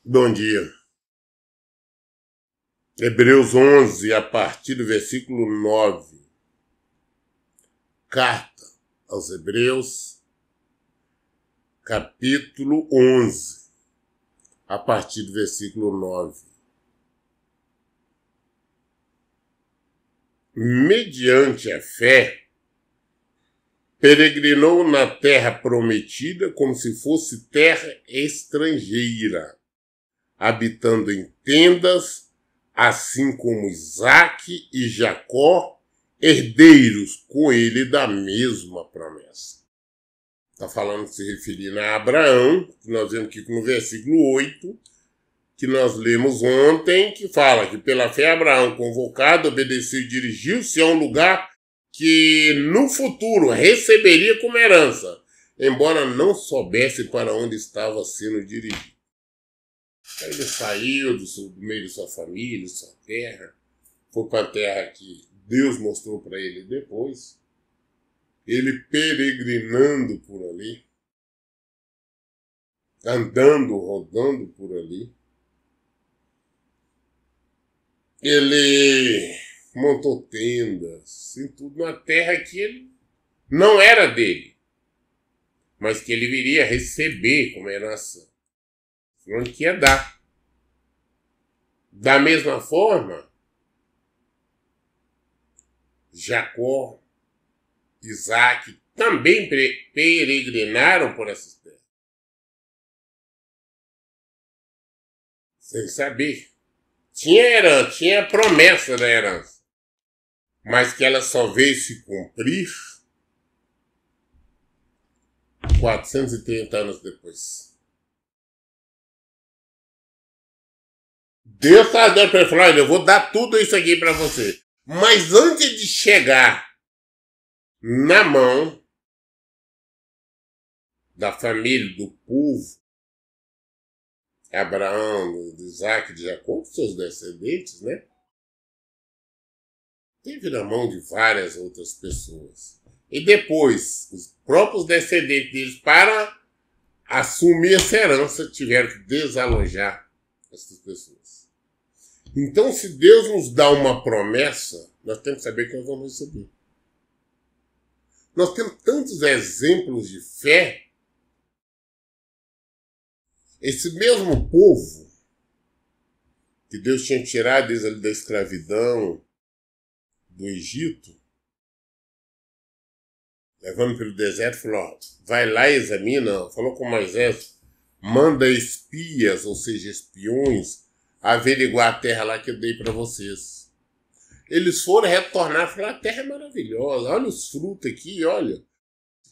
Bom dia. Hebreus 11, a partir do versículo 9. Carta aos Hebreus, capítulo 11, a partir do versículo 9. Mediante a fé, peregrinou na terra prometida como se fosse terra estrangeira, habitando em tendas, assim como Isaque e Jacó, herdeiros com ele da mesma promessa. Está falando, se referindo a Abraão, que nós vemos aqui no versículo 8, que nós lemos ontem, que fala que pela fé Abraão, convocado, obedeceu e dirigiu-se a um lugar que no futuro receberia como herança, embora não soubesse para onde estava sendo dirigido. Aí ele saiu do meio de sua família, de sua terra, foi para a terra que Deus mostrou para ele depois, ele peregrinando por ali, andando, rodando por ali. Ele montou tendas, em tudo, na terra que ele não era dele, mas que ele viria receber como herança, onde que ia dar. Da mesma forma, Jacó, Isaque também peregrinaram por essas terras, sem saber. Tinha herança, tinha a promessa da herança, mas que ela só veio se cumprir 430 anos depois. Deus está dando para ele falar: olha, eu vou dar tudo isso aqui para você. Mas antes de chegar na mão da família, do povo, Abraão, de Isaque, de Jacó, seus descendentes, né? Teve na mão de várias outras pessoas. E depois, os próprios descendentes deles, para assumir essa herança, tiveram que desalojar essas pessoas. Então, se Deus nos dá uma promessa, nós temos que saber que nós vamos receber. Nós temos tantos exemplos de fé. Esse mesmo povo que Deus tinha tirado eles ali da escravidão do Egito, levando pelo deserto, falou: ó, vai lá e examina, falou com Moisés, manda espias, ou seja, espiões, averiguar a terra lá que eu dei para vocês. Eles foram retornar e falaram: a terra é maravilhosa, olha os frutos aqui, olha,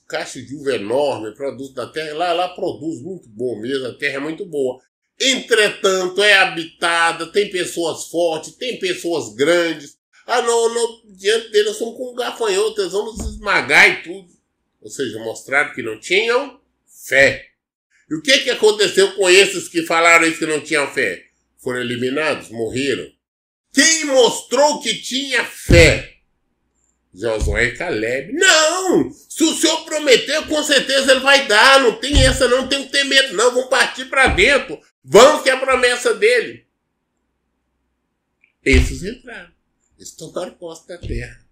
caixa de uva enorme, produto da terra, lá produz muito bom mesmo, a terra é muito boa. Entretanto, é habitada, tem pessoas fortes, tem pessoas grandes. Não, diante deles são com gafanhotos, eles vão nos esmagar e tudo. Ou seja, mostraram que não tinham fé. E o que aconteceu com esses que falaram isso, que não tinham fé? Foram eliminados, morreram. Quem mostrou que tinha fé? Josué e Caleb. Não! Se o Senhor prometeu, com certeza ele vai dar. Não tem essa, não tem que ter medo, não. Vamos partir para dentro. Vamos que é a promessa dele. Esses entraram. Eles tomaram posse da terra.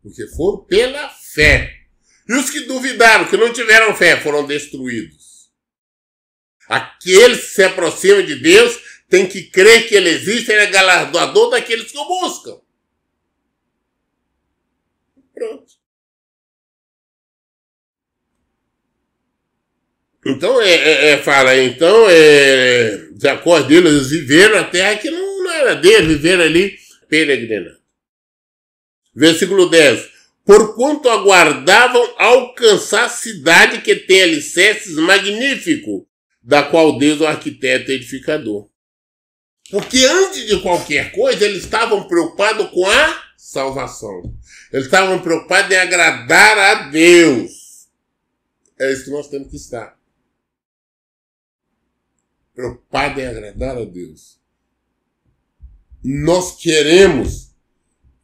Porque foram pela fé. E os que duvidaram, que não tiveram fé, foram destruídos. Aqueles que se aproximam de Deus têm que crer que ele existe, ele é galardoador daqueles que o buscam. Pronto. Então, Jacó deles, eles viveram na terra que não era deles, viveram ali peregrinando. Versículo 10. Porquanto aguardavam alcançar a cidade que tem alicerces magníficos, da qual Deus é o arquiteto e edificador. Porque antes de qualquer coisa, eles estavam preocupados com a salvação. Eles estavam preocupados em agradar a Deus. É isso que nós temos que estar. Preocupados em agradar a Deus. Nós queremos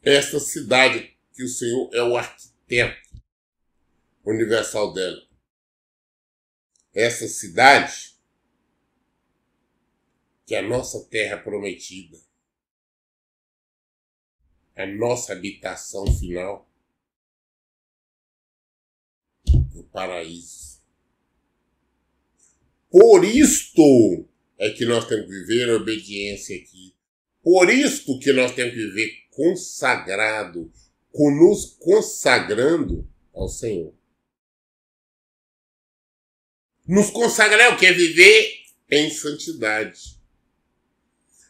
esta cidade, que o Senhor é o arquiteto universal dela. Essa cidade que a nossa terra prometida, a nossa habitação final, o paraíso. Por isto é que nós temos que viver a obediência aqui. Por isto que nós temos que viver consagrado, nos consagrando ao Senhor. Nos consagrar é o que? É viver em santidade.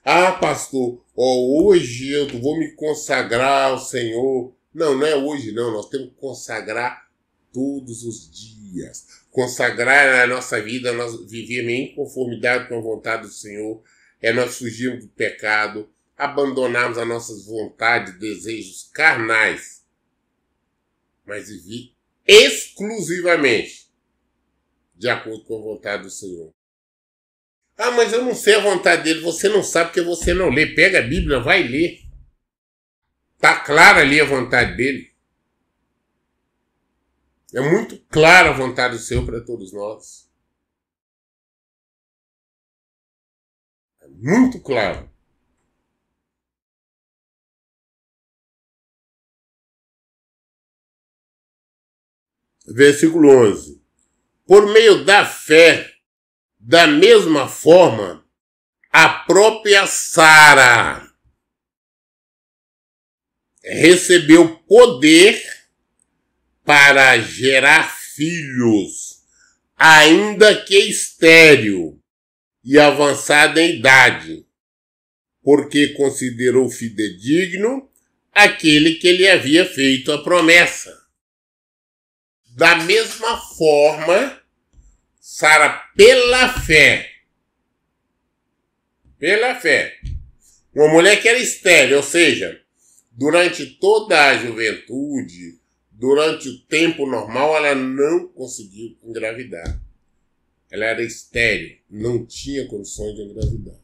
Ah, pastor, hoje eu vou me consagrar ao Senhor. Não, não é hoje não, nós temos que consagrar todos os dias. Consagrar a nossa vida, nós vivermos em conformidade com a vontade do Senhor, é nós fugirmos do pecado, abandonarmos as nossas vontades, desejos carnais, mas viver exclusivamente de acordo com a vontade do Senhor. Ah, mas eu não sei a vontade dele. Você não sabe porque você não lê. Pega a Bíblia, vai ler. Está clara ali a vontade dele. É muito clara a vontade do Senhor para todos nós. É muito claro. Versículo 11. Por meio da fé, da mesma forma, a própria Sara recebeu poder para gerar filhos, ainda que estéril e avançada em idade, porque considerou fidedigno aquele que lhe havia feito a promessa. Da mesma forma, Sara, pela fé, uma mulher que era estéril, ou seja, durante toda a juventude, durante o tempo normal, ela não conseguiu engravidar. Ela era estéril, não tinha condições de engravidar.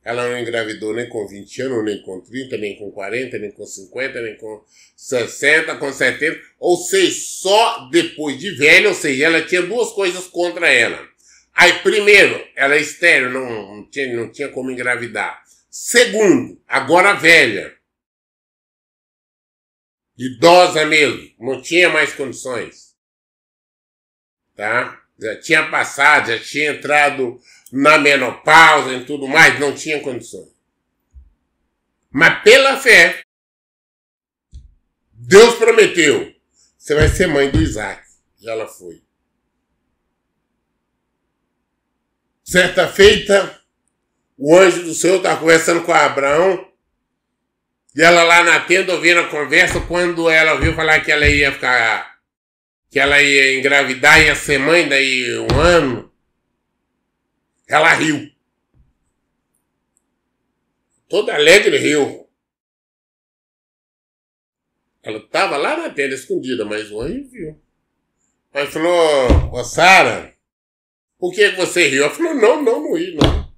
Ela não engravidou nem com 20 anos, nem com 30, nem com 40, nem com 50, nem com 60, com 70. Ou seja, só depois de velha, ou seja, ela tinha duas coisas contra ela. Aí, primeiro, ela é estéril, não tinha como engravidar. Segundo, agora velha. Idosa mesmo, não tinha mais condições. Tá? Já tinha passado, já tinha entrado na menopausa e tudo mais, não tinha condições. Mas pela fé, Deus prometeu, você vai ser mãe do Isaac. Já ela foi. Certa feita, o anjo do Senhor estava conversando com Abraão, e ela lá na tenda ouvindo a conversa, quando ela ouviu falar que ela ia ficar, que ela ia engravidar, ia ser mãe daí um ano, ela riu. Toda alegre riu. Ela estava lá na tenda escondida, mas o anjo viu. Aí falou, ô Sara, por que você riu? Ela falou, não ri, não.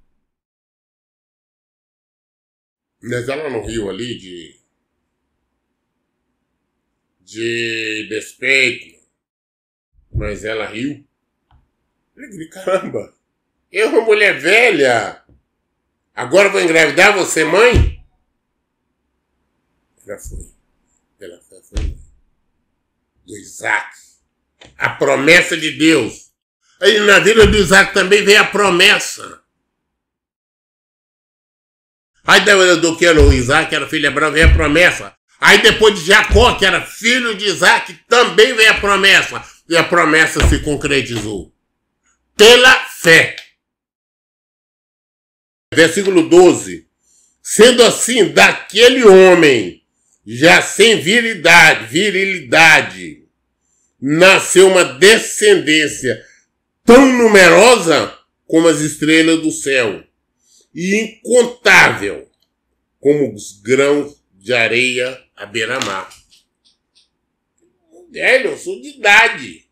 Mas ela não riu ali de despeito, mas ela riu. Eu falei, caramba, eu, uma mulher velha, agora vou engravidar, vou ser mãe? Ela foi. Ela foi. Do Isaac. A promessa de Deus. Aí na vida do Isaac também veio a promessa. Aí do que era o Isaac, era filho de Abraão, veio a promessa. Aí depois de Jacó, que era filho de Isaac, também veio a promessa. E a promessa se concretizou. Pela fé. Versículo 12. Sendo assim, daquele homem, já sem virilidade, nasceu uma descendência tão numerosa como as estrelas do céu e incontável como os grãos de areia à beira-mar. Velho, eu sou de idade.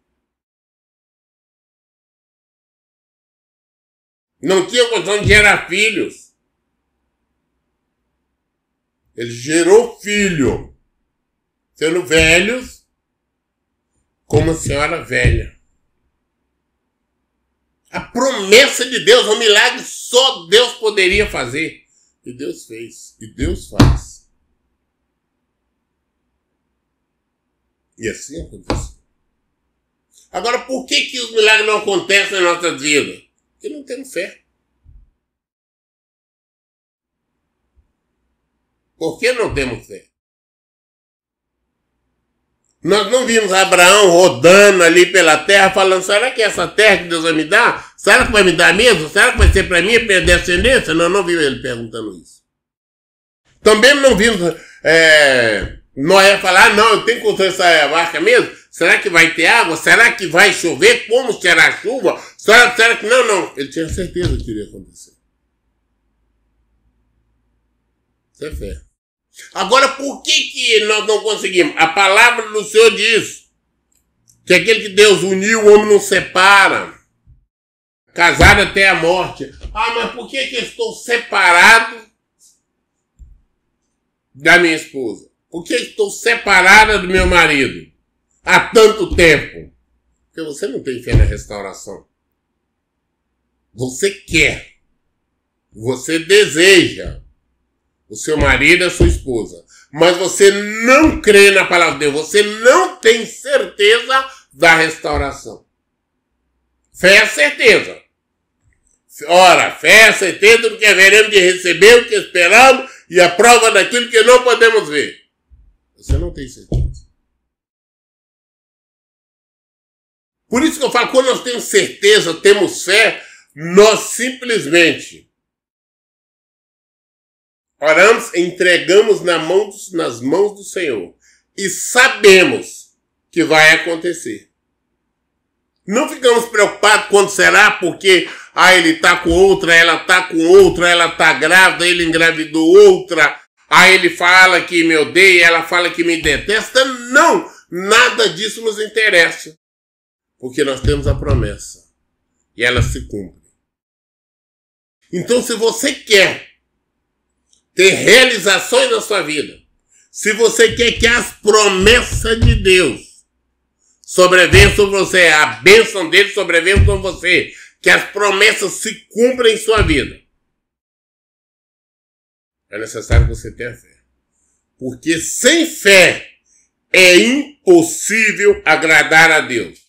Não tinha condição de gerar filhos. Ele gerou filho, sendo velhos, como a senhora velha. A promessa de Deus, um milagre só Deus poderia fazer. E Deus fez, e Deus faz. E assim aconteceu. Agora, por que os milagres não acontecem na nossa vida? Porque não temos fé. Por que não temos fé? Nós não vimos Abraão rodando ali pela terra, falando, será que essa terra que Deus vai me dar? Será que vai me dar mesmo? Será que vai ser para mim e para minha descendência? Nós não vimos ele perguntando isso. Também não vimos Noé falar, não, eu tenho que construir essa barca mesmo? Será que vai ter água? Será que vai chover? Como será a chuva? Será que não? Ele tinha certeza que iria acontecer. Isso é fé. Agora, por que nós não conseguimos? A palavra do Senhor diz que aquele que Deus uniu, o homem não separa. Casado até a morte. Ah, mas por que eu estou separado da minha esposa? Por que estou separada do meu marido há tanto tempo? Porque você não tem fé na restauração. Você quer. Você deseja o seu marido e a sua esposa. Mas você não crê na palavra de Deus. Você não tem certeza da restauração. Fé é certeza. Ora, fé é certeza do que haveremos de receber, o que esperamos, e a prova daquilo que não podemos ver. Você não tem certeza. Por isso que eu falo, quando nós temos certeza, temos fé, nós simplesmente oramos, entregamos nas mãos do Senhor e sabemos que vai acontecer. Não ficamos preocupados quando será, porque ele está com outra, ela está com outra, ela está grávida, ele engravidou outra, ele fala que me odeia, ela fala que me detesta. Não, nada disso nos interessa, porque nós temos a promessa e ela se cumpre. Então, se você quer ter realizações na sua vida, se você quer que as promessas de Deus sobrevenham sobre você, a bênção dele sobrevenha sobre você, que as promessas se cumprem em sua vida, é necessário que você tenha fé. Porque sem fé é impossível agradar a Deus.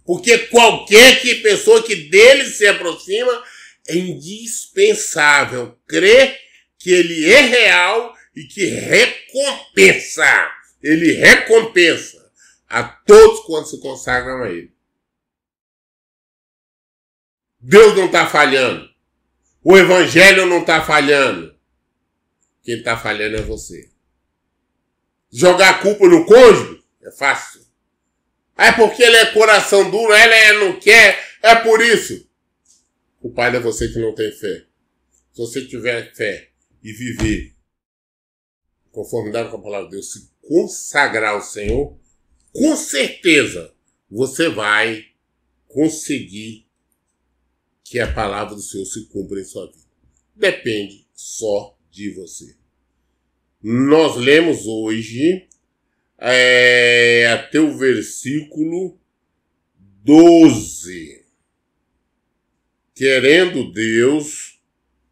Porque qualquer pessoa que dele se aproxima é indispensável crer que ele é real e que recompensa. Ele recompensa a todos quando se consagram a ele. Deus não está falhando. O evangelho não está falhando. Quem está falhando é você. Jogar a culpa no cônjuge é fácil. É porque ele é coração duro, ela não quer, é por isso. O pai é você que não tem fé. Se você tiver fé e viver conformidade com a palavra de Deus, se consagrar ao Senhor, com certeza você vai conseguir que a palavra do Senhor se cumpra em sua vida. Depende só de você. Nós lemos hoje até o versículo 12. Querendo Deus,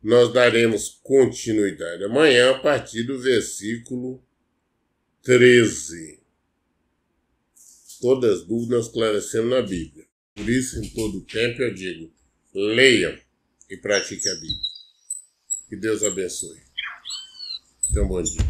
nós daremos continuidade amanhã a partir do versículo 13. Todas as dúvidas esclarecendo na Bíblia. Por isso, em todo tempo eu digo, leiam e pratiquem a Bíblia. Que Deus abençoe. Então, bom dia.